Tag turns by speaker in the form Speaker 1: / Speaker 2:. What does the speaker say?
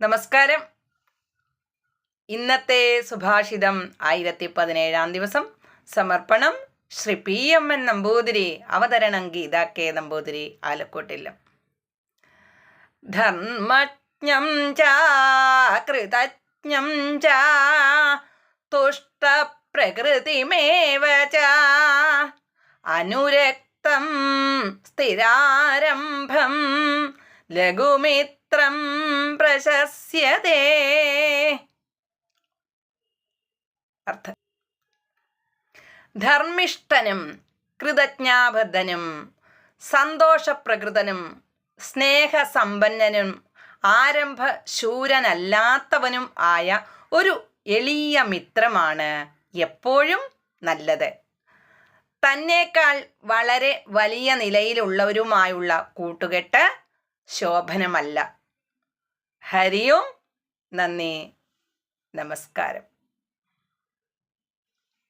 Speaker 1: നമസ്കാരം. ഇന്നത്തെ സുഭാഷിതം 1017 ദിവസം. സമർപ്പണം ശ്രീ PMN നമ്പൂതിരി. അവതരണം ഗീതാ K നമ്പൂതിരി, ആലക്കോട്ടില്ലം. ധർമ്മജ്ഞം ച കൃതജ്ഞം ച തുഷ്ടപ്രകൃതിമേവ ച അനുരക്തം സ്ഥിരാരംഭം ലഘുമിത്രം പ്രശസ്യതേ. അർത്ഥം: ധർമ്മിഷ്ഠനും കൃതജ്ഞാബദ്ധനും സന്തോഷപ്രകൃതനും സ്നേഹസമ്പന്നനും ആരംഭശൂരനല്ലാത്തവനും ആയ ഒരു എളിയ മിത്രമാണ് എപ്പോഴും നല്ലത്. തന്നേക്കാൾ വളരെ വലിയ നിലയിലുള്ളവരുമായുള്ള കൂട്ടുകെട്ട് ശോഭനമല്ല. ഹരി ഓം. നന്ദി, നമസ്കാരം.